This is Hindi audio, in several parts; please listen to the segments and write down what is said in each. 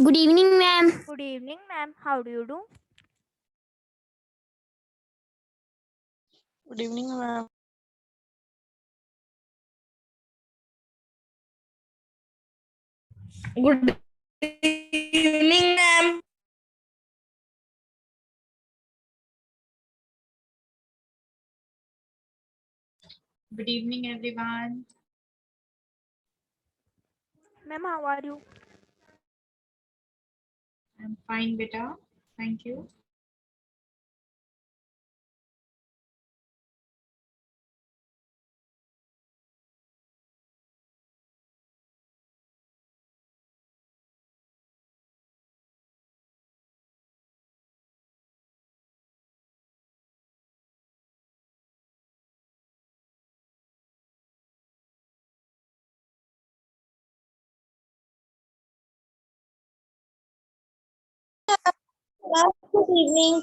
Good evening, ma'am. Good evening, ma'am. How do you do? Good evening, ma'am. Good evening, ma'am. Good evening, everyone. Ma'am, how are you? I'm fine, beta. Thank you. Good evening.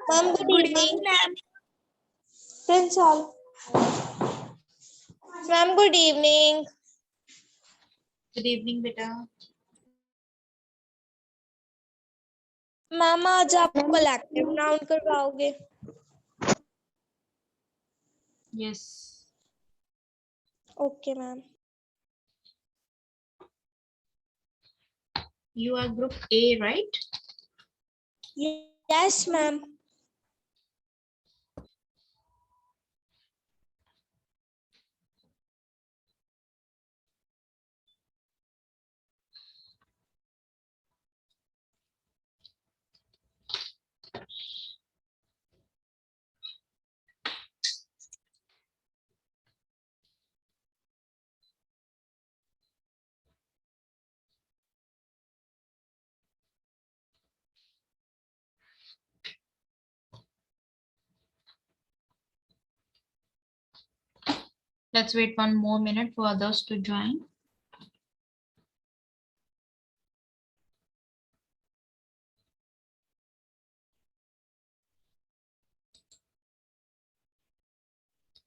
Ma'am, good evening. ma'am. Principal. Ma'am, good evening. Good evening, beta. Ma'am आज आप कलेक्टिव नाउन करवाओगे? Yes. Okay ma'am. You are group A, right? Yes ma'am. Let's wait one more minute for others to join.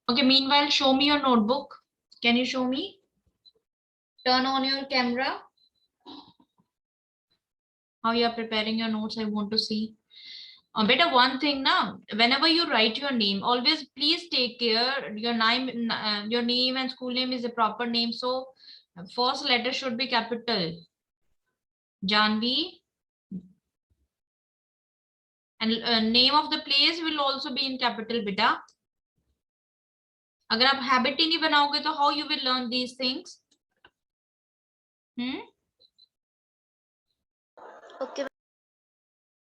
Okay, meanwhile, show me your notebook. Can you show me? Turn on your camera. How you are preparing your notes, I want to see. Beta, one thing now, whenever you write your name, always please take care your name and school name is a proper name. So first letter should be capital. Janvi. And name of the place will also be in capital, beta. अगर आप habit ही नहीं बनाओगे तो how you will learn these things? Okay.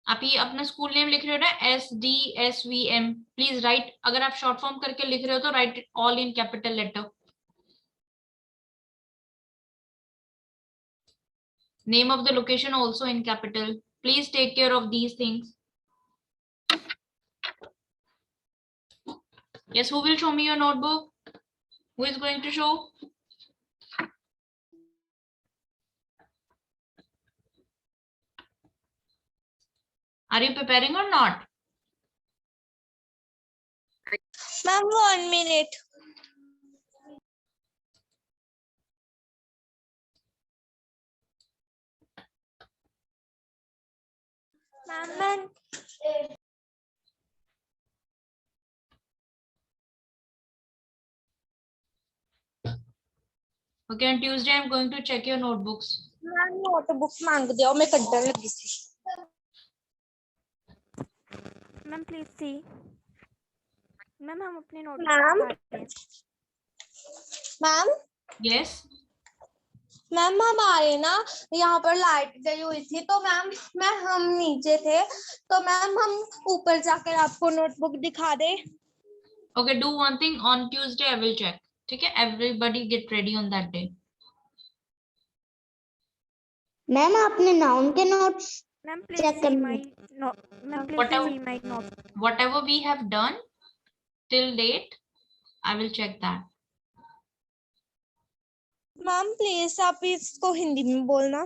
आप ये अपना स्कूल नेम लिख रहे हो ना, SDSVM, प्लीज राइट. अगर आप शॉर्ट फॉर्म करके लिख रहे हो तो write all in capital letter. Name of the location also in capital. Please take care of these things. Yes, who will show me your notebook? Who is going to show? Are you preparing or not? Ma'am 1 minute. Ma'am Okay, on Tuesday I'm going to check your notebooks. Ma'am notebook मांग दिया, मैं कड्डन लगी सी. Ma'am, please see. Ma'am, हम अपने note ma'am. Ma'am. Yes. Ma'am हमारे ना यहाँ पर लाइट गई हुई थी तो मैम हम नीचे थे तो मैम हम ऊपर जाकर आपको नोटबुक दिखा दे. Okay, do one thing. On Tuesday I will check. ठीक है, everybody get ready on that day. Ma'am आपने नाउन के notes Ma'am, please see my note. Ma'am, please see my note. Whatever we have done till date, I will check that. Ma'am please आप इसको हिंदी में बोलना.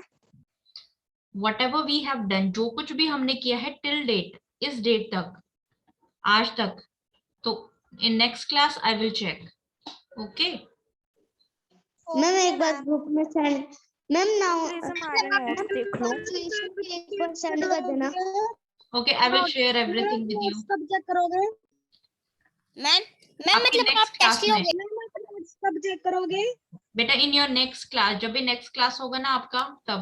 Whatever we have done, जो कुछ भी हमने किया है till date, इस डेट तक, आज तक, तो in next class I will check. Okay. Ma'am Okay, एक बार ma'am. ग्रुप में सेंड, मैम नाउ प्लीज हमारे नोट्स देख लो। एक बार सेंड कर देना। Okay, I will share everything with you. कब चेक करोगे? मैम आपके next class में कब चेक करोगे? बेटा, in your next class, जब भी next class होगा ना आपका, तब।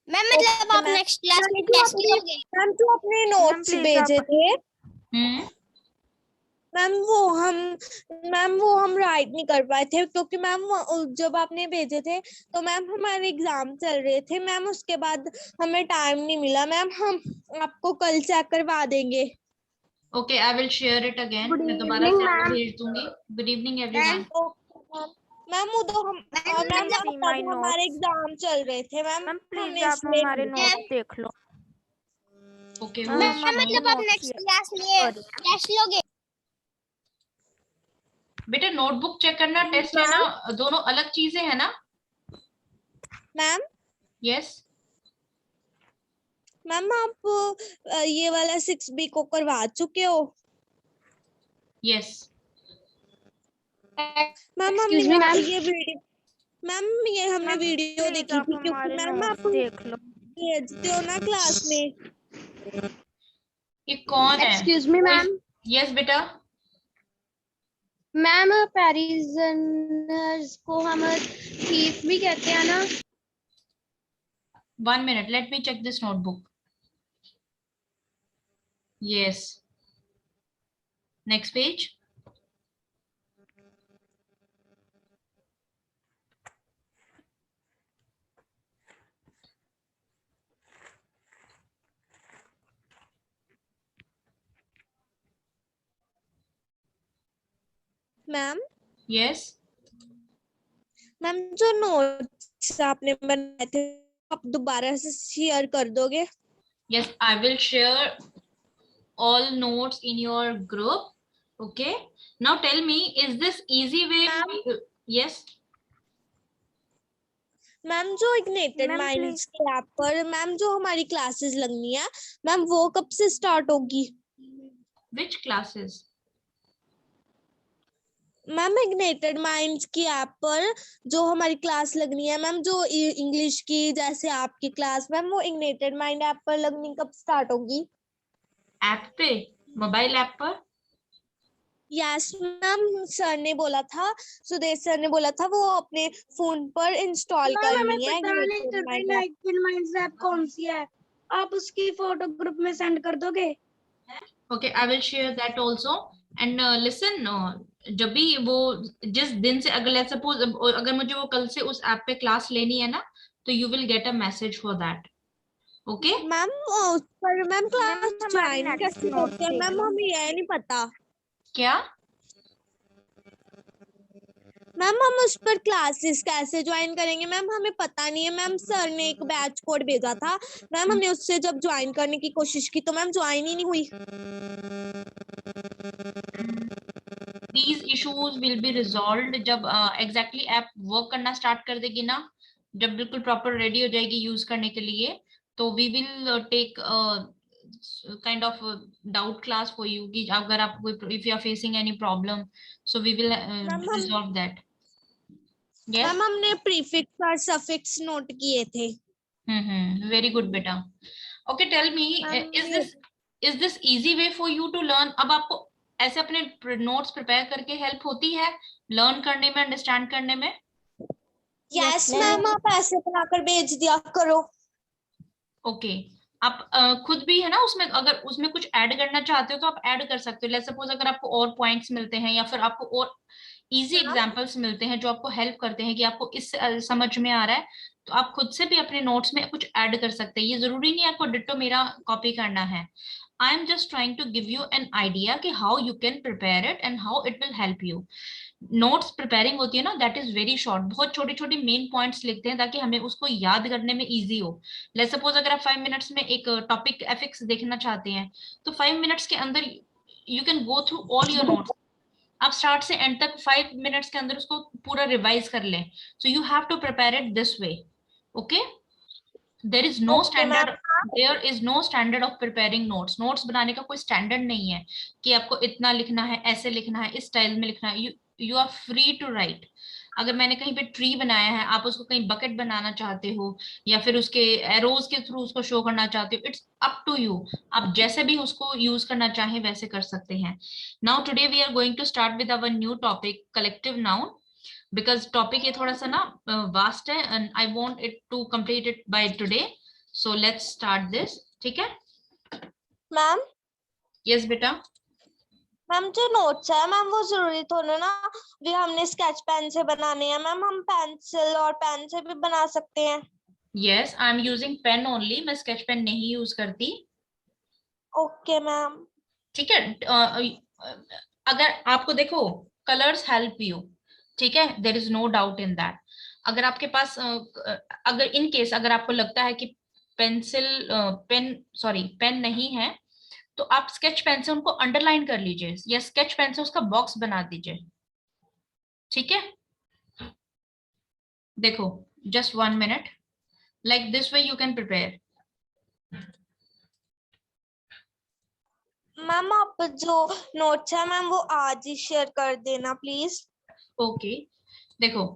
मैम मतलब आप नेक्स्ट क्लास में टेस्ट लोगे? मैम जो अपने नोट्स please भेजे आप- थे हम्म। मैम वो हम राइट नहीं कर पाए थे क्योंकि मैम जब आपने भेजे थे तो मैम हमारे एग्जाम चल रहे थे मैम, उसके बाद हमें टाइम नहीं मिला मैम। हम आपको कल चेक करवा देंगे। Okay, I will share it again. Good मैं दोबारा evening, से आपको ma'am. भेज दूंगी। Good evening everyone. मैम वो तो हम मैम see my तब हमारे notes. एग्जाम चल रहे थे मैम। मैम प्लीज हमने आप इसलिए हमारे नहीं नोट्स किया। देख लो। Okay, मैम, who's हम showing? आप next क्लास में Sorry. टेस्ट लोगे? बेटा नोटबुक चेक करना, टेस्ट लेना, दोनों अलग चीजें हैं ना? Ma'am Yes. मैम आप ये वाला 6B को करवा चुके हो? Yes. मैम हमने Excuse me, ma'am. ये वीडियो मैम ये हमने वीडियो प्लीज देखी आप थी क्योंकि हमारे मैम नोट्स आप देख लो। भेजते हो ना क्लास में। ये कौन है? Excuse me ma'am. Yes बेटा। मैम पैरिजनर्स को हम थीफ भी कहते हैं ना? 1 minute, let me check this notebook. Yes. Next page. Ma'am Yes. Ma'am जो नोट्स आपने बनाए थे आप दोबारा से शेयर कर दोगे? Yes, I will share all notes in your group. Okay. Now tell me, is this easy way? Yes. Ma'am जो इग्निटेड Ma'am, माइंड्स के ऐप पर मैम जो हमारी क्लासेस लगनी है मैम वो कब से स्टार्ट होगी? Which classes? Ma'am ignited minds की ऐप पर जो हमारी क्लास लगनी है मैम, जो इंग्लिश की जैसे आपकी क्लास मैम, वो इग्निटेड माइंड ऐप पर लगनी कब स्टार्ट होगी? ऐप पे, मोबाइल ऐप पर? यस मैम, सर ने बोला था, सुदेश सर ने बोला था वो अपने फोन पर इंस्टॉल करनी है इग्निटेड माइंड्स ऐप। कौन सी है? आप उसकी फोटो ग्रुप में सेंड कर दोगे? Okay, I will share that also. And listen, जब भी वो जिस दिन से, अगर लेट्स सपोज अगर मुझे वो कल से उस ऐप पे क्लास लेनी है ना, तो you will get a message for that. Okay? Ma'am पर मैम क्लास हमारी ज्वाइन next कैसे note करते हैं देख मैम, लो। हमें यह नहीं पता। क्या? मैम हम उस पर क्लासेस कैसे ज्वाइन करेंगे मैम, हमें पता नहीं है मैम। सर ने एक बैच कोड भेजा था मैम, हमने उससे जब ज्वाइन करने की कोशिश की तो मैम ज्वाइन ही नहीं हुई। These issues will be resolved जब exactly ऐप वर्क करना स्टार्ट कर देगी ना, जब बिल्कुल प्रॉपर रेडी हो जाएगी यूज करने के लिए, तो we will take kind of doubt class for you कि अगर आप कोई, if you are facing any problem, so we will resolve that. Yes. Ma'am हमने प्रीफिक्स और सफिक्स नोट किए थे। Very good बेटा. Okay, tell me, is this easy way for you to learn? अब आपको ऐसे अपने नोट्स प्रिपेयर करके हेल्प होती है लर्न करने में, अंडरस्टैंड करने में? यस मैम, आप ऐसे बनाकर भेज दिया करो। ओके, आप खुद भी है ना उसमें, अगर उसमें कुछ ऐड करना चाहते हो तो आप ऐड कर सकते हो। लेट्स सपोज अगर आपको और पॉइंट्स मिलते हैं या फिर आपको और इजी एग्जांपल्स मिलते हैं जो आपको हेल्प करते हैं कि आपको इस समझ में आ रहा है, तो आप खुद से भी अपने नोट्स में कुछ ऐड कर सकते हैं। ये जरूरी नहीं है आपको डिट्टो मेरा कॉपी करना है। I am just trying to give you an idea कि how you can prepare it and how it will help you. Notes preparing होती है ना, दैट इज वेरी शॉर्ट, बहुत छोटी छोटी मेन पॉइंट्स लिखते हैं ताकि हमें उसको याद करने में इजी हो। लेट्स सपोज अगर आप 5 मिनट्स में एक टॉपिक एफिक्स देखना चाहते हैं तो 5 मिनट्स के अंदर you can go through all your notes. आप स्टार्ट से एंड तक 5 मिनट्स के अंदर उसको पूरा रिवाइज कर लें। So you have to prepare it this way. Okay, there is no standard, there is no standard of preparing notes. Notes बनाने का कोई स्टैंडर्ड नहीं है कि आपको इतना लिखना है, ऐसे लिखना है, इस स्टाइल में लिखना है। You are free to write. अगर मैंने कहीं पे ट्री बनाया है, आप उसको कहीं बकेट बनाना चाहते हो या फिर उसके एरोज के थ्रू उसको शो करना चाहते हो, इट्स अप टू यू। आप जैसे भी उसको यूज करना चाहें वैसे कर सकते हैं। Now today we are going to start with our new topic collective noun, because topic ये थोड़ा सा ना वास्ट है and I want it to complete it by today. So let's start this, ठीक है? मैम यस बेटा। मैम जो नोट्स है मैम वो जरूरी थोड़ा ना भी हमने स्केच पेन से बनाने हैं मैम, हम पेंसिल और पेन से भी बना सकते हैं। Yes, I am using pen only, मैं स्केच पेन नहीं यूज करती। Okay ma'am. ठीक है। अगर आपको देखो कलर्स हेल्प यू, ठीक है, there is no doubt in that. अगर आपके पास अगर इन केस अगर आपको लगता है कि पेन नहीं है, तो आप स्केच पेन से उनको अंडरलाइन कर लीजिए या स्केच पेन से उसका बॉक्स बना दीजिए, ठीक है? देखो, just 1 minute, like this way you can prepare. Ma'am आप जो नोट्स है मैम वो आज ही शेयर कर देना प्लीज। ओके, देखो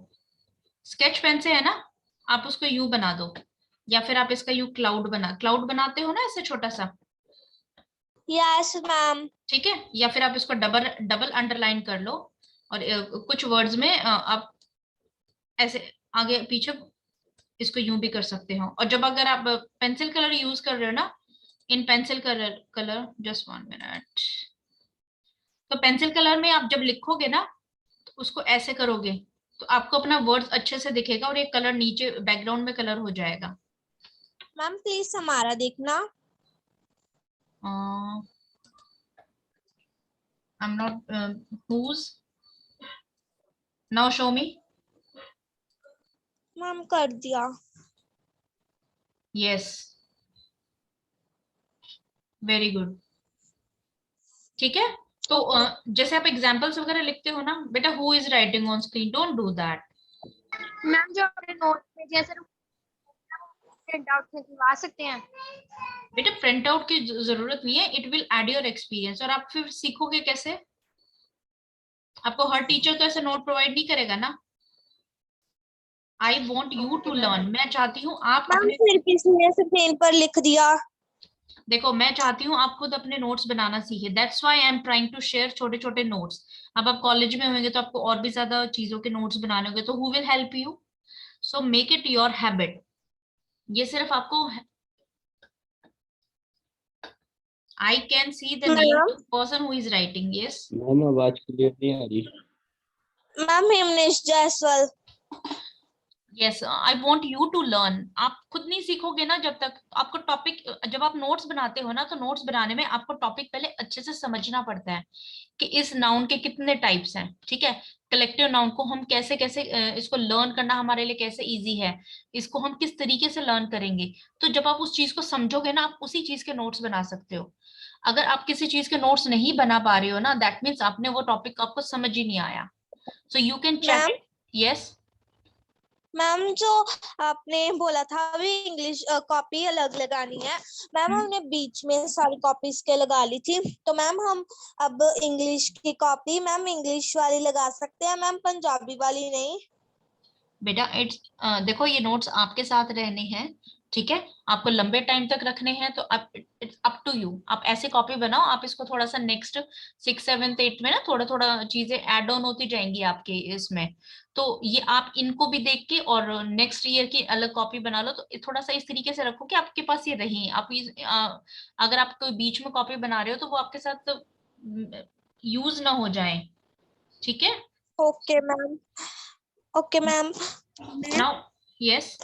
स्केच पेन से है ना, आप उसको यू बना दो या फिर आप इसका यू क्लाउड बनाते हो ना ऐसे छोटा सा, यस मैम। ठीक है? या फिर आप इसको डबल डबल अंडरलाइन कर लो और कुछ वर्ड्स में आप ऐसे आगे पीछे इसको यूं भी कर सकते हो। और जब अगर आप पेंसिल कलर यूज कर रहे हो ना, इन पेंसिल कलर जस्ट 1 मिनट, तो पेंसिल कलर में आप जब लिखोगे ना तो उसको ऐसे करोगे तो आपको अपना वर्ड्स अच्छे से दिखेगा और एक कलर नीचे बैकग्राउंड में कलर हो जाएगा। मैम प्लीज हमारा देखना। I'm not whose, now show me। Ma'am कर दिया। yes, very good। ठीक है, तो जैसे आप एग्जांपल्स वगैरह लिखते हो ना बेटा, who is writing on screen, don't do that. Ma'am जो अपने नोट में जैसे प्रिंट आउट निकलवा सकते हैं। बेटा प्रिंट आउट की जरूरत नहीं है, it will add your experience. और आप फिर सीखोगे कैसे? आपको हर टीचर तो ऐसे नोट प्रोवाइड नहीं करेगा ना। I want you to learn, मैं चाहती हूँ आप मैम अपने, फिर किसी ने स्क्रीन पर लिख दिया। देखो मैं चाहती हूँ आप खुद अपने नोट्स बनाना सीखे, that's why I am trying to share छोटे छोटे नोट्स। अब आप कॉलेज में होंगे तो आपको और भी ज्यादा चीजों के नोट्स बनाने होंगे, तो who will help you? So make it your habit. ये सिर्फ आपको, I can see the name ma'am of the person who is writing. Yes ma'am आवाज क्लियर नहीं आ रही। Ma'am Himnesh Jaiswal. Yes, I want you to learn. आप खुद नहीं सीखोगे ना जब तक आपको टॉपिक, जब आप नोट्स बनाते हो ना तो नोट्स बनाने में आपको टॉपिक पहले अच्छे से समझना पड़ता है कि इस नाउन के कितने टाइप्स हैं, ठीक है? कलेक्टिव नाउन को हम कैसे कैसे इसको लर्न करना हमारे लिए कैसे इजी है, इसको हम किस तरीके से लर्न करेंगे। तो जब आप उस चीज को समझोगे ना, आप उसी चीज के नोट्स बना सकते हो। अगर आप किसी चीज के नोट्स नहीं बना पा रहे हो ना, दैट मीन्स आपने वो टॉपिक आपको समझ ही नहीं आया। So you can check ma'am it. Yes ma'am जो आपने बोला था अभी इंग्लिश कॉपी अलग लगानी है मैम, हमने बीच में सारी कॉपीज के लगा ली थी, तो मैम हम अब इंग्लिश की कॉपी मैम इंग्लिश वाली लगा सकते हैं मैम, पंजाबी वाली नहीं। बेटा इट्स देखो ये नोट्स आपके साथ रहने हैं, ठीक है? आपको लंबे टाइम तक रखने हैं तो इट्स अप टू यू। आप ऐसे कॉपी बनाओ, आप इसको थोड़ा सा नेक्स्ट 6, 7, 8 में ना थोड़ा थोड़ा चीजें ऐड ऑन होती जाएंगी आपके इसमें। तो ये आप इनको भी देख के और नेक्स्ट ईयर की अलग कॉपी बना लो। तो थोड़ा सा इस तरीके से रखो कि आपके पास ये रही। आप अगर आप कोई बीच में कॉपी बना रहे हो तो वो आपके साथ यूज ना हो जाए, ठीक है? Okay ma'am. Okay ma'am. Now yes,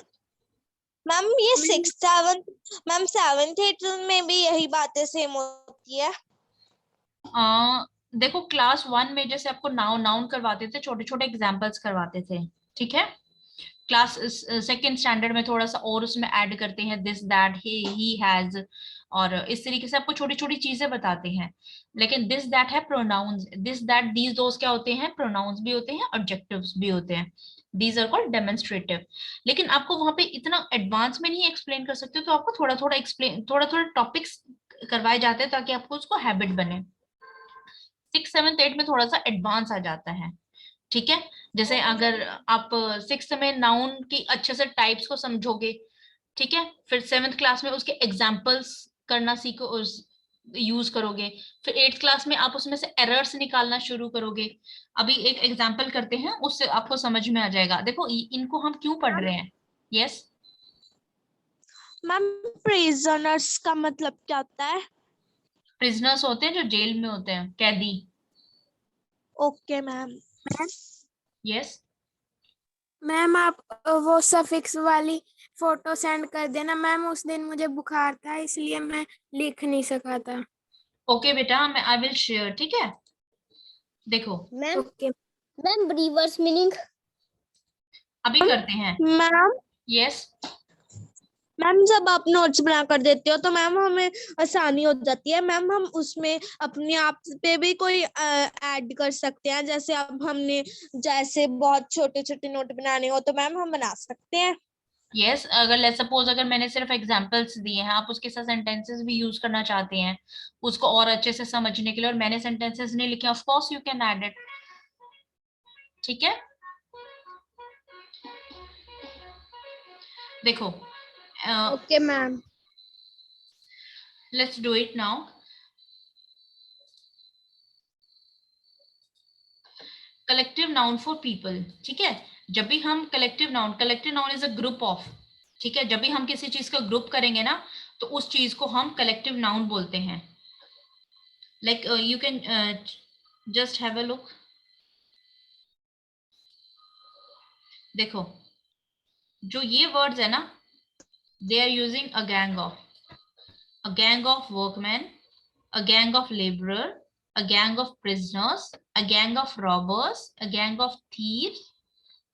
ma'am ये 6th 7th ma'am 7th 8th में भी यही बातें सेम होती है। देखो क्लास 1 में जैसे आपको नाउन नाउन करवाते थे, छोटे छोटे एग्जाम्पल्स करवाते थे, ठीक है? क्लास 2nd स्टैंडर्ड में थोड़ा सा और उसमें ऐड करते हैं दिस दैट ही हैज, और इस तरीके से आपको छोटी छोटी चीजें बताते हैं। लेकिन दिस दैट है प्रोनाउंस, दिस दैट दीज दोस क्या होते हैं? प्रोनाउंस भी होते हैं, ऑब्जेक्टिव्स भी होते हैं। These are called demonstrative. लेकिन आपको वहां पे इतना एडवांस में नहीं एक्सप्लेन कर सकते, तो आपको थोड़ा थोड़ा एक्सप्लेन, थोड़ा थोड़ा टॉपिक्स करवाए जाते हैं ताकि आपको उसको हैबिट बने। 6, 7, 8 में थोड़ा सा एडवांस आ जाता है। ठीक है, जैसे अगर आप 6th में नाउन की अच्छे से टाइप्स को समझोगे, ठीक है, फिर 7th क्लास में उसके एग्जाम्पल्स करना सीखो, यूज करोगे, फिर 8th क्लास में आप उसमें से एरर्स निकालना शुरू करोगे। अभी एक एग्जाम्पल करते हैं, उससे आपको समझ में आ जाएगा। देखो इनको हम क्यों पढ़ रहे हैं। यस मैम प्रिजनर्स का मतलब क्या होता है? प्रिजनर्स होते हैं जो जेल में होते हैं, कैदी। Okay ma'am. यस मैम आप वो सफिक्स वाली फोटो सेंड कर देना मैम, उस दिन मुझे बुखार था इसलिए मैं लिख नहीं सका था। ओके बेटा, मैं आई विल शेयर, ठीक है। देखो ma'am okay ma'am reverse meaning अभी करते हैं। मैम यस मैम जब आप नोट्स बना कर देते हो तो मैम हमें आसानी हो जाती है। मैम हम उसमें अपने आप पे भी कोई ऐड कर सकते हैं, जैसे अब हमने जैसे बहुत छोटे छोटे नोट बनाने हो तो मैम हम बना सकते हैं। यस अगर लेट्स सपोज अगर मैंने सिर्फ एग्जांपल्स दिए हैं, आप उसके साथ सेंटेंसेस भी यूज करना चाहते हैं उसको और अच्छे से समझने के लिए, और मैंने सेंटेंसेस नहीं लिखे, of course you can add it, ठीक है। देखो okay ma'am let's do it now. Collective noun for people, ठीक है। जब भी हम collective noun is a group of, ठीक है, जब भी हम किसी चीज का ग्रुप करेंगे ना तो उस चीज को हम कलेक्टिव नाउन बोलते हैं। Like you can just have a look. देखो जो ये वर्ड्स है ना, they are using a gang of workman, a gang of laborer, a gang of prisoners, a gang of robbers, a gang of thieves,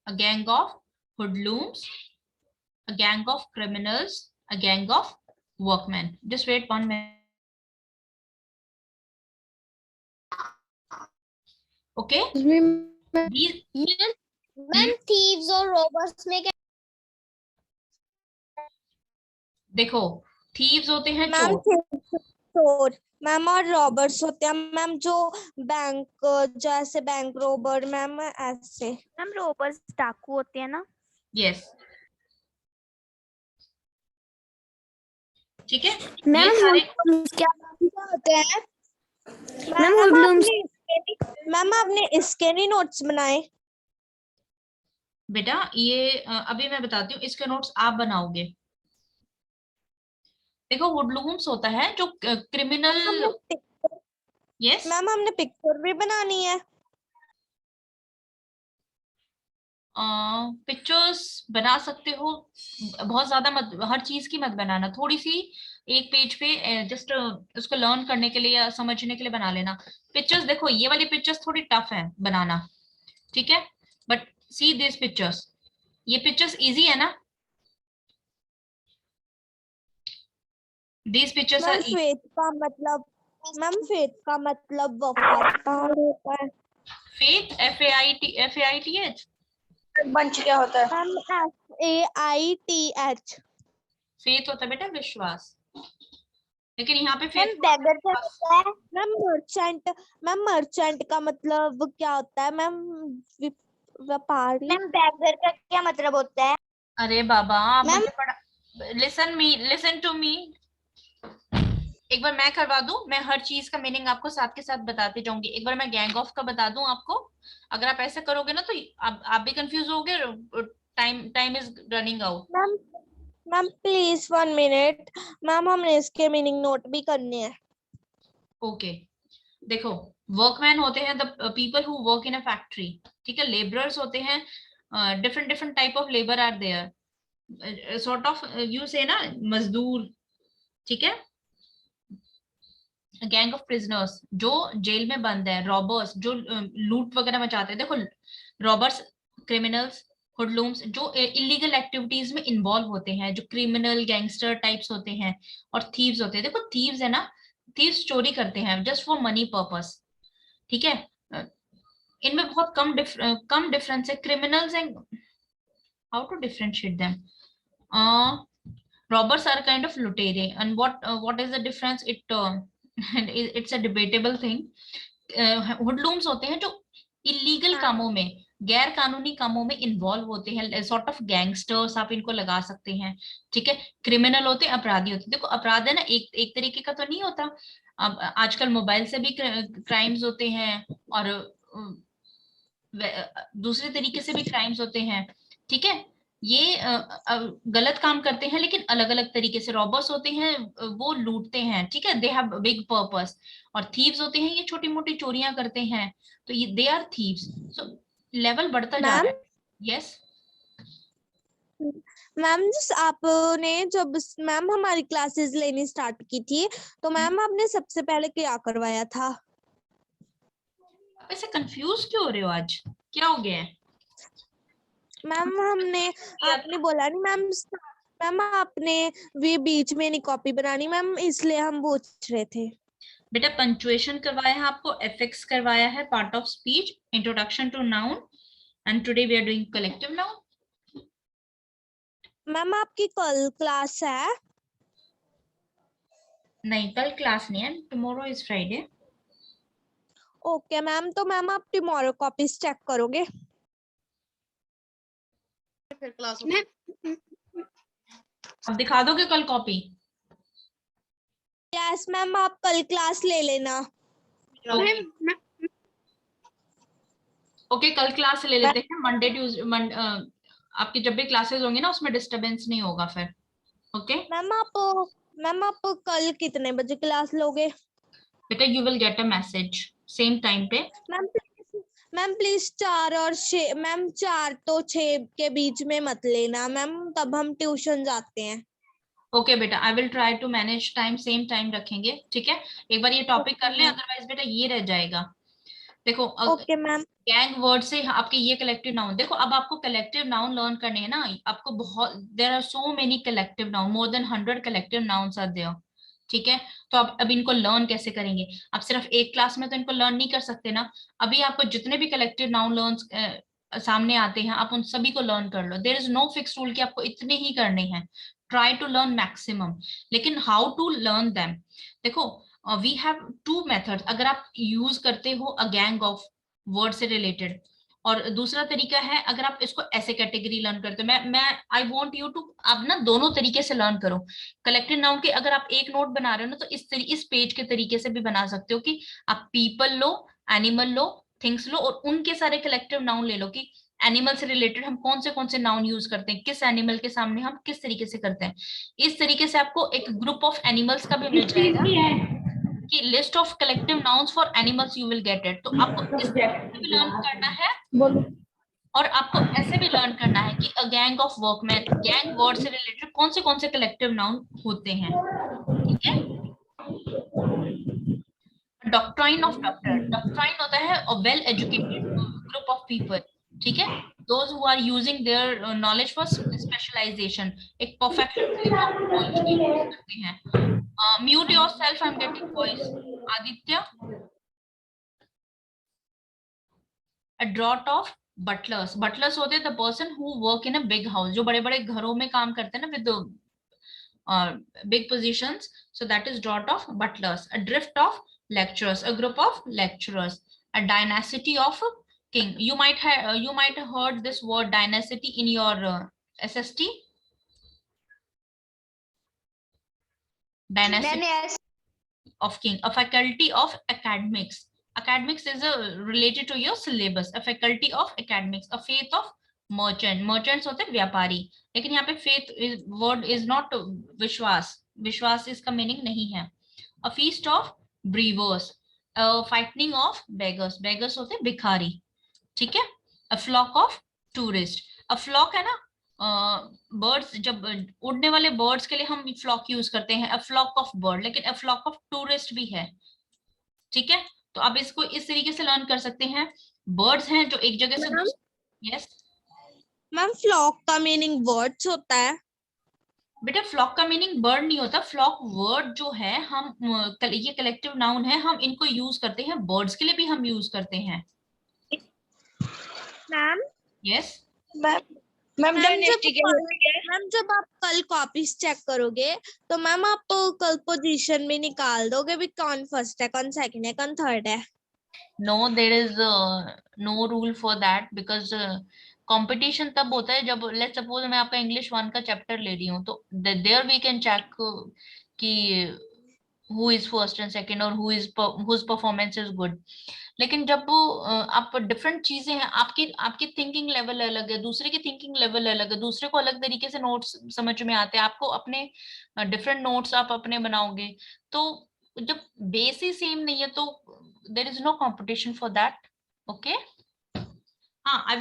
a gang of hoodlums, a gang of criminals, a gang of workmen. Just wait 1 minute. Okay? These, ma'am thieves और रॉबर्स में क्या? देखो thieves होते हैं मैम चोर। चोर मैम, और रॉबर्स होते हैं मैम जो बैंक, जैसे बैंक रॉबर मैम, ऐसे। मैम रोबर्स डाकू होते हैं ना। यस ठीक है, मैम ये सारे क्या होते हैं मैम हुडलूम्स मैम आपने इसके नहीं नोट्स बनाए? बेटा ये अभी मैं बताती हूँ, इसके नोट्स आप बनाओगे। देखो वुडलूम्स होता है जो क्रिमिनल। यस मैम हमने पिक्चर भी बनानी है। पिक्चर्स बना सकते हो, बहुत ज्यादा मत, हर चीज की मत बनाना, थोड़ी सी एक पेज पे जस्ट उसको लर्न करने के लिए या समझने के लिए बना लेना। पिक्चर्स देखो ये वाली पिक्चर्स थोड़ी टफ है बनाना, ठीक है, बट सी दिस पिक्चर्स, ये पिक्चर्स इजी है ना, this pictures are ma'am faith का मतलब, मैम फेथ का मतलब वफादार होता है। फेथ FAITH बंच क्या होता है? Ma'am FAITH। फेथ होता है बेटा विश्वास, लेकिन यहाँ पे मैम फेथ बैगर क्या होता है? मैम मर्चेंट का मतलब क्या होता है? मैम व्यापारी। मैम बैगर का क्या मतलब होता है? अरे बाबा आप मुझे पढ़ा, लिसन टू मी, एक बार मैं करवा दूं, मैं हर चीज का मीनिंग आपको साथ के साथ बताते जाऊंगी। एक बार मैं गैंग ऑफ का बता दूं आपको, अगर आप ऐसे करोगे ना तो आप भी कंफ्यूज होगे, time is running out. Ma'am please 1 minute ma'am, हमने इसके मीनिंग नोट भी करने हैं। ओके देखो वर्कमैन होते हैं the people who work in a factory, ठीक है। लेबरर्स होते हैं different different type of labour are there, sort of you say ना मजदूर, ठीक है। गैंग ऑफ प्रिजनर्स जो जेल में बंद है, रॉबर्स जो लूट वगैरह मचाते हैं, देखो रॉबर्स, क्रिमिनल्स, हुडलूम्स जो इलीगल एक्टिविटीज में इन्वॉल्व होते हैं, जो क्रिमिनल गैंगस्टर टाइप्स होते हैं, और थीव्स होते हैं। देखो थीव्स है ना, थीव्स चोरी करते हैं जस्ट फॉर मनी पर्पस, ठीक है। इनमें बहुत कम डिफरेंस है। Criminals and how to differentiate them, robbers are kind of lutere, and what is the difference, it's a debatable thing. Hoodlums होते हैं जो इलीगल कामों में गैर कानूनी कामों में इन्वॉल्व होते हैं, सॉर्ट ऑफ गैंगस्टर्स आप इनको लगा सकते हैं, ठीक है। क्रिमिनल होते हैं, अपराधी होते हैं। देखो अपराध है ना, एक तरीके का तो नहीं होता। अब आजकल मोबाइल से भी क्राइम्स होते हैं और दूसरे तरीके से भी क्राइम्स होते हैं, ठीक है। ये गलत काम करते हैं लेकिन अलग अलग तरीके से। रॉबर्स होते हैं वो लूटते हैं, ठीक है, दे हैव बिग पर्पस। और थीव्स होते हैं ये छोटी मोटी चोरियां करते हैं, तो ये they are thieves. So level बढ़ता जा रहा है। यस मैम आपने जब मैम हमारी क्लासेस लेनी स्टार्ट की थी तो मैम आपने सबसे पहले क्या करवाया था? आप ऐसे कंफ्यूज क्यों हो रहे हो आज, क्या हो गया है? मैम आपने बोला नहीं मैम। मैम आपने भी बीच में नहीं कॉपी बनानी मैम, इसलिए हम पूछ रहे थे। बेटा पंक्चुएशन करवाया है आपको, एफिक्स करवाया है, part of speech, introduction to noun, and today we are doing collective noun. Ma'am आपकी कल क्लास है? नहीं कल क्लास नहीं है, tomorrow is Friday. Okay ma'am, तो मैम आप टुमारो कॉपीज चेक करोगे? अब दिखा दोगे कल कॉपी? यस मैम, आप कल क्लास ले लेना। ओके कल क्लास ले लेते हैं। मंडे ट्यूसडे आपकी जब भी क्लासेस होंगी ना उसमें डिस्टरबेंस नहीं होगा फिर। ओके मैम आप कल कितने बजे क्लास लोगे? बेटा you will get a message same time पे। मैम प्लीज 4 और 6 मैम 4 तो 6 के बीच में मत लेना मैम, तब हम ट्यूशन जाते हैं। ओके बेटा I will try to manage time, same time रखेंगे, ठीक है। एक बार ये टॉपिक कर लें, अदरवाइज बेटा ये रह जाएगा। देखो ओके मैम। गैंग वर्ड से आपके ये कलेक्टिव नाउन, देखो अब आपको कलेक्टिव नाउन लर्न करने हैं ना, आपको बहुत, there are so many collective noun, more than 100 collective nouns are there, ठीक है। तो आप अब इनको लर्न कैसे करेंगे? आप सिर्फ एक क्लास में तो इनको लर्न नहीं कर सकते ना। अभी आपको जितने भी कलेक्टिव नाउन लर्न सामने आते हैं आप उन सभी को लर्न कर लो। There is no fix rule कि आपको इतने ही करने हैं, ट्राई टू लर्न मैक्सिमम। लेकिन हाउ टू लर्न देम, देखो वी हैव 2 मेथड्स। अगर आप यूज करते हो अ गैंग ऑफ वर्ड से रिलेटेड, और दूसरा तरीका है अगर आप इसको ऐसे कैटेगरी लर्न करते हो। मैं आई वांट यू टू, आप ना दोनों तरीके से लर्न करो। कलेक्टिव नाउन के अगर आप एक नोट बना रहे हो ना तो इस पेज के तरीके से भी बना सकते हो कि आप पीपल लो, एनिमल लो, थिंग्स लो, और उनके सारे कलेक्टिव नाउन ले लो कि एनिमल से रिलेटेड हम कौन से नाउन यूज करते हैं, किस एनिमल के सामने हम किस तरीके से करते हैं। इस तरीके से आपको एक ग्रुप ऑफ एनिमल्स का भी मिल जाएगा कि list of collective nouns for animals you will get it. तो आपको इस तरीके से भी लर्न करना है और आपको ऐसे भी लर्न करना है कि अ gang of workman, gang word से रिलेटेड कौन से कलेक्टिव नाउन होते हैं, ठीक है। डॉक्ट्राइन ऑफ डॉक्टर, डॉक्ट्राइन होता है a well educated group of people, ठीक है, those who are using their knowledge for specialization, एक परफेक्शन के लिए वो नॉलेज को यूज करते हैं। Mute yourself, I am getting voice. Aditya, a draught of butlers, butlers होते हैं the person who work in a big house, जो बड़े बड़े घरों में काम करते हैं ना with big positions, so that is draught of butlers. A drift of lecturers, a group of lecturers. A dynasty of king, you might have heard this word dynasty in your SST. Dynasty of king. A faculty of academics, academics is related to your syllabus. A faculty of academics. A faith of merchant, merchants होते हैं व्यापारी, लेकिन यहाँ पे faith word is not विश्वास, विश्वास इसका मीनिंग नहीं है। A feast of brewers, a fattening of beggars, beggars होते हैं भिखारी, ठीक है। A flock of tourists, a flock है ना बर्ड्स, जब उड़ने वाले बर्ड्स के लिए हम फ्लॉक यूज करते हैं, अ फ्लॉक ऑफ बर्ड, लेकिन अ फ्लॉक ऑफ टूरिस्ट भी है, ठीक है। तो आप इसको इस तरीके से लर्न कर सकते हैं। बर्ड्स हैं जो एक जगह से यस मैम, फ्लॉक का मीनिंग बर्ड्स होता है? बेटा फ्लॉक का मीनिंग बर्ड नहीं होता। फ्लॉक वर्ड जो है हम ये कलेक्टिव नाउन है, हम इनको यूज करते हैं, बर्ड्स के लिए भी हम यूज करते हैं। मैम यस मैम जब आप कल कॉपीज चेक करोगे तो मैम आप कल पोजीशन भी निकाल दोगे भी, कौन फर्स्ट है, कौन सेकंड है, कौन थर्ड है? No, there is no rule for that because competition तब होता है जब लेट्स सपोज मैं आपका इंग्लिश 1 का चैप्टर ले रही हूँ, तो देयर वी कैन चेक कि who is first and second और whose performance is good. लेकिन जब आप डिफरेंट चीजें हैं, आपकी आपकी थिंकिंग लेवल अलग है, दूसरे की थिंकिंग लेवल अलग है, दूसरे को अलग तरीके से नोट्स समझ में आते हैं, आपको अपने डिफरेंट नोट्स आप अपने बनाओगे, तो जब बेस ही सेम नहीं है तो there is no competition for that. Okay, हाँ, I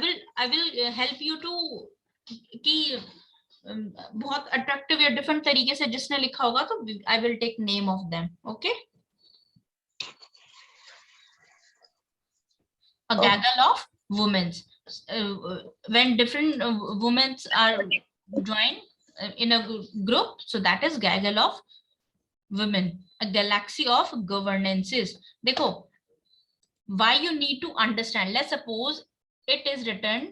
will help you too कि बहुत अट्रैक्टिव या डिफरेंट तरीके से जिसने लिखा होगा तो I will take name of them. Okay, a gaggle of women. When different women are joined in a group, so that is gaggle of women. A galaxy of governances. देखो, why you need to understand. Let's suppose it is written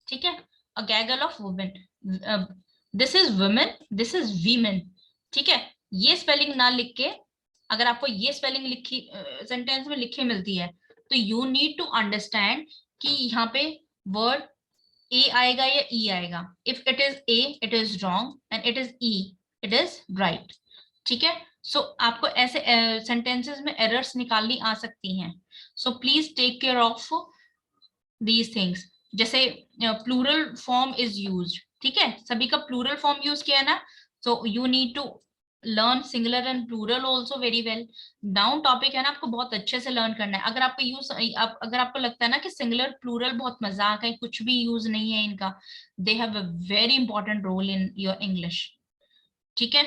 ठीक है, a gaggle of women. This is women, this is women. ठीक है, ये स्पेलिंग ना लिख के अगर आपको ये स्पेलिंग लिखी सेंटेंस में लिखे मिलती है तो यू नीड टू अंडरस्टैंड कि यहाँ पे वर्ड ए आएगा या ई आएगा. If it is a it is wrong and it is E it is right. ठीक है, सो आपको ऐसे सेंटेंसेस में एरर्स निकालनी आ सकती हैं. So please take care of these things. जैसे प्लूरल फॉर्म इज यूज्ड, ठीक है, सभी का प्लूरल फॉर्म यूज किया है ना, so you need to learn singular and plural also very well. Noun topic है ना, आपको बहुत अच्छे से लर्न करना है. अगर आपको अगर आपको लगता है ना कि सिंगुलर प्लूरल बहुत मजाक है, कुछ भी यूज नहीं है इनका, they have a very important role in your English. ठीक है,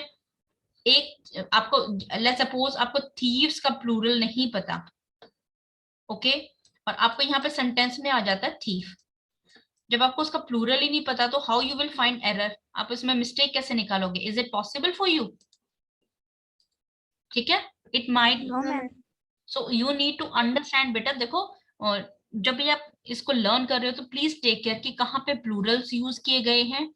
एक आपको लेट्स सपोज आपको थीव्स का प्लूरल नहीं पता, ओके, और आपको यहाँ पे सेंटेंस में आ जाता है थीफ. जब आपको उसका प्लूरल ही नहीं पता तो how you will find error, आप इसमें मिस्टेक कैसे निकालोगे? Is it possible for you? ठीक है, it might. So you need to understand better. देखो, और जब भी आप इसको लर्न कर रहे हो तो प्लीज टेक केयर कि कहाँ पे प्लूरल्स यूज किए गए हैं,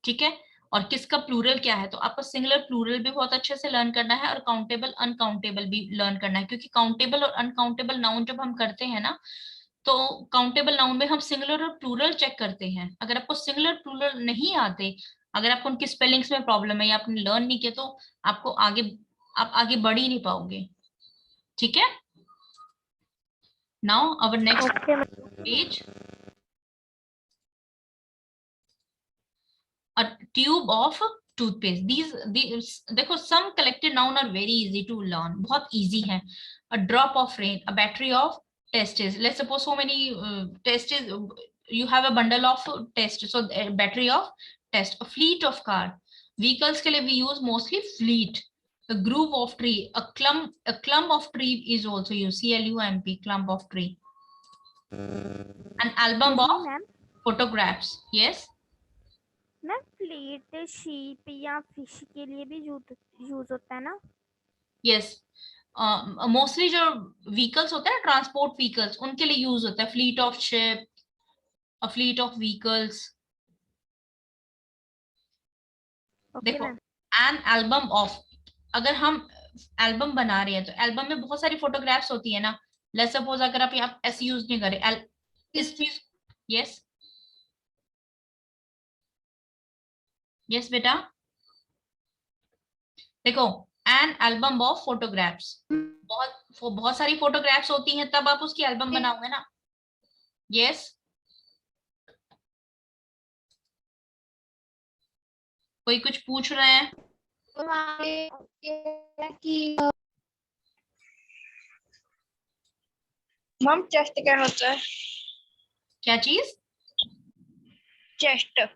ठीक है, और किसका प्लूरल क्या है. तो आपको सिंगुलर प्लूरल भी बहुत अच्छे से लर्न करना है और काउंटेबल अनकाउंटेबल भी लर्न करना है, क्योंकि काउंटेबल और अनकाउंटेबल नाउन जब हम करते हैं ना, तो काउंटेबल नाउन में हम सिंगुलर और प्लूरल चेक करते हैं. अगर आपको सिंगुलर प्लूरल नहीं आते, अगर आपको उनकी स्पेलिंग्स में प्रॉब्लम है या आपने लर्न नहीं किया, तो आपको आप आगे बढ़ ही नहीं पाओगे. ठीक है, now our next page. A tube of toothpaste. These देखो, some collected noun are very easy to learn, बहुत easy है. A drop of rain, a battery of tests. Let's suppose so many tests. You have a bundle of tests, so a battery of test. A fleet of car. Vehicles के लिए we use mostly fleet. A group of tree, a clump of tree is also used. CLUMP, clump of tree. An album of photographs. Yes. ना फ्लीट शीप या फिश के लिए भी यूज होता है ना? यस, मोस्टली जो व्हीकल्स होते हैं ना, ट्रांसपोर्ट व्हीकल्स, उनके लिए यूज होता है fleet of ship, a fleet of vehicles. देखो, एन एल्बम ऑफ, अगर हम एल्बम बना रहे हैं तो एल्बम में बहुत सारी फोटोग्राफ्स होती है ना. लेट्स सपोज अगर आप यहाँ ऐसे यूज नहीं कर रहे इस चीज. यस यस बेटा, देखो, एन एल्बम ऑफ फोटोग्राफ्स, बहुत सारी फोटोग्राफ्स होती हैं, तब आप उसकी एल्बम बनाओगे ना. यस, कोई कुछ पूछ रहे हैं? मैम चेस्ट क्या होता है? क्या चीज? चेस्ट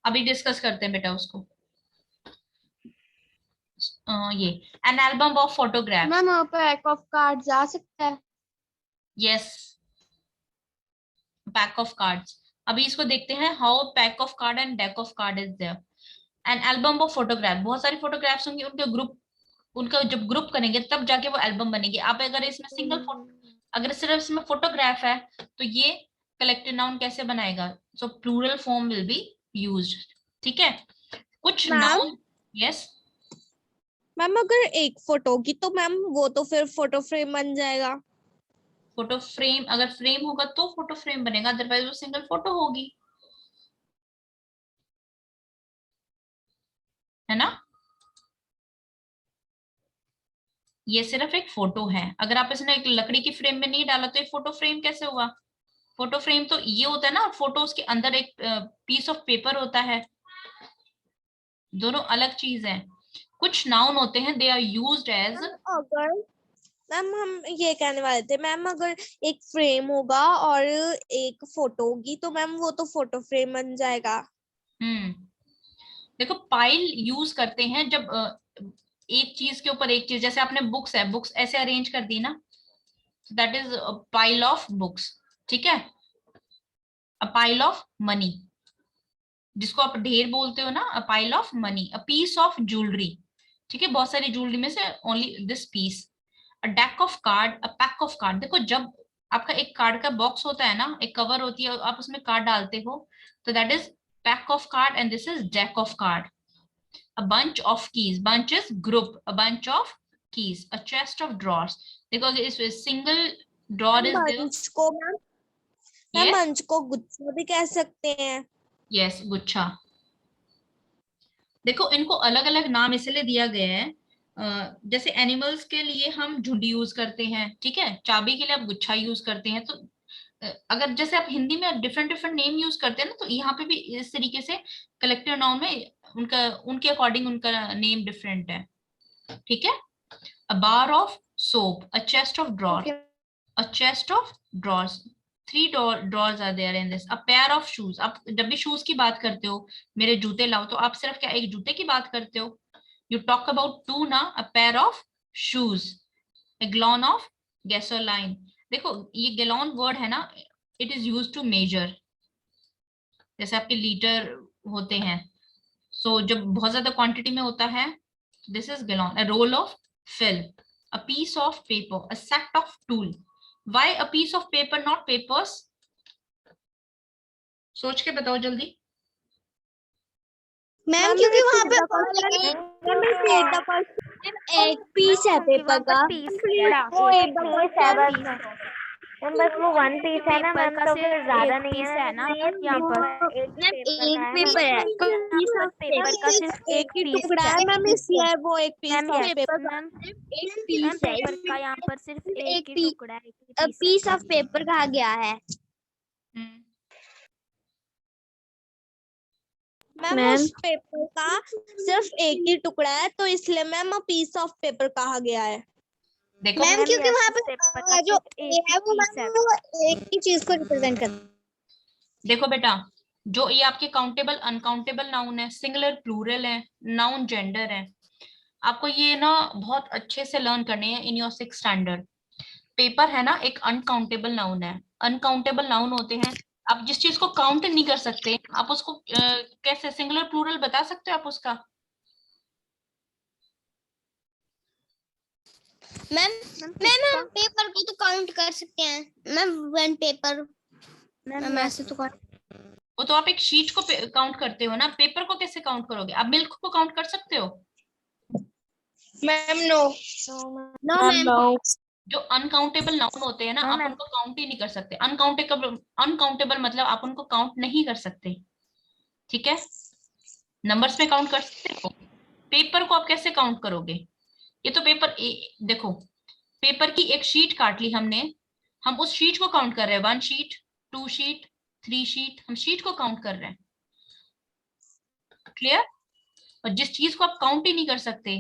अभी डिस्कस करते हैं बेटा उसको. ये an album of photograph. Ma'am pack of cards आ सकता है? Yes, pack of cards. अभी इसको देखते हैं, how pack of card and deck of card is there. An album of photograph, बहुत सारी फोटोग्राफ्स होंगी, उनका जब ग्रुप करेंगे तब जाके वो एल्बम बनेगी. आप अगर इसमें अगर सिर्फ इसमें फोटोग्राफ है तो ये कलेक्टेड नाउन कैसे बनाएगा? So plural form will be used. ठीक है, कुछ नाउन. यस, मैम अगर एक फोटो होगी तो मैम वो तो फिर फोटो फ्रेम बन जाएगा। फोटो फ्रेम, अगर फ्रेम होगा तो फोटो फ्रेम बनेगा, अदरवाइज वो सिंगल फोटो होगी, है ना। ये सिर्फ एक फोटो है, अगर आप इसने एक लकड़ी की फ्रेम में नहीं डाला तो एक फोटो फ्रेम कैसे हुआ। फोटो फ्रेम तो ये होता है ना, फोटोज के अंदर एक पीस ऑफ पेपर होता है, दोनों अलग चीज है। कुछ नाउन होते हैं, दे आर यूज्ड एज। अगर मैम हम ये कहने वाले थे मैम अगर एक फ्रेम होगा और एक फोटो होगी तो मैम वो तो फोटो फ्रेम बन जाएगा। देखो पाइल यूज करते हैं जब एक चीज के ऊपर एक चीज, जैसे आपने बुक्स है, बुक्स ऐसे अरेंज कर दी ना, that is pile of books, ठीक है। अ पाइल ऑफ मनी, जिसको आप ढेर बोलते हो ना, a pile of money. A piece of jewellery, ठीक है, बहुत सारी ज्वेलरी में से only this piece. A deck of card, a pack of card. देखो जब आपका एक कार्ड का बॉक्स होता है ना, एक कवर होती है, आप उसमें कार्ड डालते हो, तो that is pack of card and this is deck of card. A bunch of keys, bunch is group, a bunch of keys, a chest of drawers, because it's a single drawer is there. मंच को मैम Yes, मंच को गुच्छा भी कह सकते हैं। yes, गुच्छा। देखो इनको अलग अलग नाम इसलिए दिया गया है, जैसे एनिमल्स के लिए हम झुंड यूज करते हैं, ठीक है, चाबी के लिए आप गुच्छा यूज करते हैं, तो अगर जैसे आप हिंदी में डिफरेंट डिफरेंट नेम यूज करते हैं ना, तो यहाँ पे भी इस तरीके से कलेक्टिव नाउन में उनका, उनके अकॉर्डिंग उनका नेम डिफरेंट है, ठीक है। A bar of soap, a chest of drawers, a chest of drawers. Three drawers are there in this. A pair of shoes. आप जब भी शूज की बात करते हो, मेरे जूते लाओ, तो आप सिर्फ क्या एक जूते की बात करते हो। You talk about two ना, a pair of shoes, a gallon of gasoline. देखो ये gallon word है ना, it is used to measure, जैसे आपके लीटर होते हैं, so जब बहुत ज्यादा क्वांटिटी में होता है, this is gallon. A roll of film, a piece of paper, a set of tool. Why a piece of paper, not papers? सोच के बताओ जल्दी। मैम क्योंकि वहाँ पे एक पीस है पेपर का वो एक बस वो वन पीस है ना मैम, तो फिर ज्यादा नहीं है ना यहाँ पर। मैम एक पेपर है पेपर का सिर्फ एक ही टुकड़ा है मैम, इसलिए वो एक पीस मैम पेपर मैम एक पीस है पेपर का यहाँ पर सिर्फ एक ही टुकड़ा है, पीस ऑफ पेपर कहा गया है। मैम उस पेपर का सिर्फ एक ही टुकड़ा है, तो इसलिए मैम पीस ऑफ पेपर कहा गया है। देखो मैम क्योंकि वहाँ पे पेपर का जो सिर्फ है वो मैम वो एक ही चीज को रिप्रेजेंट करता है। देखो बेटा, जो ये आपके काउंटेबल अनकाउंटेबल नाउन है, सिंगुलर प्लूरल है, नाउन जेंडर है, आपको ये ना बहुत अच्छे से लर्न करने हैं in your 6th standard. Paper है ना, एक अनकाउंटेबल नाउन है। अनकाउंटेबल नाउन होते हैं, आप जिस चीज को काउंट नहीं कर सकते, आप उसको कैसे सिंगुलर प्लूरल बता सकते हो आप उसका। मैम हम पेपर को तो काउंट कर सकते हैं मैम, वन पेपर मैम ऐसे तो वो तो आप एक शीट को काउंट करते हो ना, पेपर को कैसे काउंट करोगे। आप मिल्क को काउंट कर सकते हो। मैम नो मैम जो अनकाउंटेबल नाउन होते हैं ना, आप उनको काउंट ही नहीं कर सकते। अनकाउंटेबल मतलब आप उनको काउंट नहीं कर सकते, ठीक है। नंबर्स में काउंट कर सकते हो, पेपर को आप कैसे काउंट करोगे। ये तो पेपर देखो, पेपर की एक शीट काट ली हमने, हम उस शीट को काउंट कर रहे हैं, 1 शीट 2 शीट 3 शीट, हम शीट को काउंट कर रहे हैं, क्लियर। और जिस चीज को आप काउंट ही नहीं कर सकते,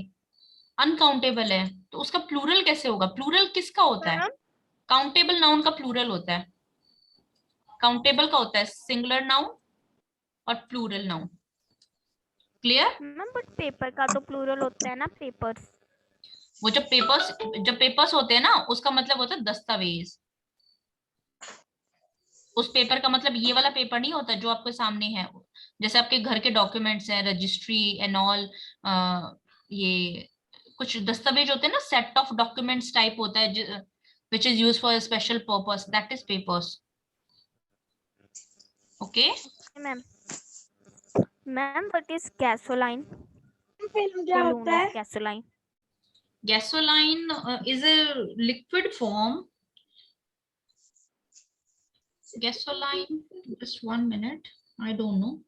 अनकाउंटेबल है, तो उसका प्लूरल कैसे होगा। प्लूरल किसका होता है, काउंटेबल नाउन का प्लूरल होता है। काउंटेबल का होता है सिंगुलर नाउन और plural noun, clear. Ma'am but paper का तो प्लूरल होता है ना, पेपर्स। वो जब पेपर्स होते हैं ना, उसका मतलब होता है दस्तावेज। उस पेपर का मतलब ये वाला पेपर नहीं होता जो आपके सामने है, जैसे आपके घर के डॉक्यूमेंट्स हैं, रजिस्ट्री एंड ऑल, ये कुछ दस्तावेज होते हैं ना, सेट ऑफ डॉक्यूमेंट्स टाइप होता है, which is used for a special purpose, that is papers. Okay ma'am what is gasoline? Film क्या होता है। gasoline Gasoline is a liquid form. Gasoline, just 1 minute. I don't know.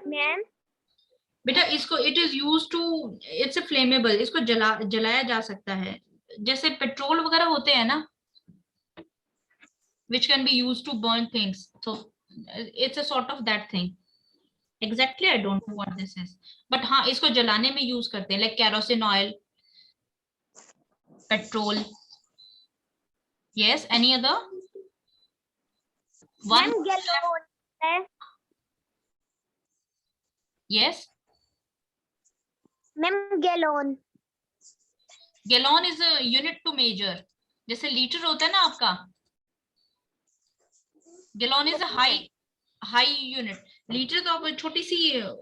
Ma'am बेटा इसको it is used to, it's a flammable, इसको जलाया जा सकता है, जैसे पेट्रोल वगैरह होते हैं ना, which can be used to burn things. So it's a sort of that thing. Exactly, I don't know what this is, but हाँ इसको जलाने में यूज करते हैं, like kerosene oil, petrol. Yes, any other? One. Ma'am gallon है Yes, ma'am gallon gallon is a unit to measure. जैसे लीटर होता है ना आपका, gallon is a high unit. लीटर तो आप छोटी सी,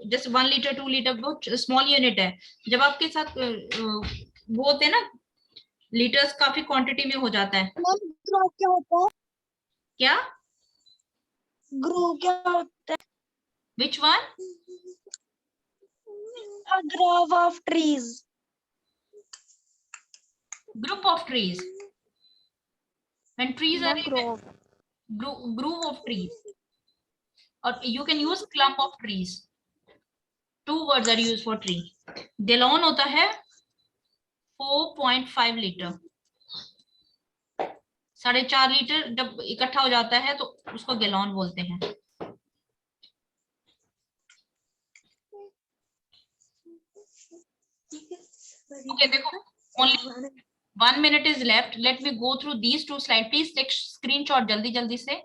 जैसे 1 लीटर 2 लीटर बहुत स्मॉल यूनिट है. जब आपके साथ वो होते हैं ना, लीटर्स काफी क्वांटिटी में हो जाता है. ग्रो क्या होता है? क्या? ग्रो क्या होता है? Which one? A grove of trees. Group of trees. When trees are in a groove of trees, or you can use clump of trees. 2 words are used for tree. Gallon होता है 4.5 लीटर. 4.5 लीटर जब इकट्ठा हो जाता है तो उसको गैलन बोलते हैं. Okay, देखो, only 1 minute is left. Let me go through these 2 slides. Please take screenshot जल्दी जल्दी से,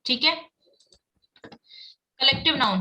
ठीक है? Collective noun.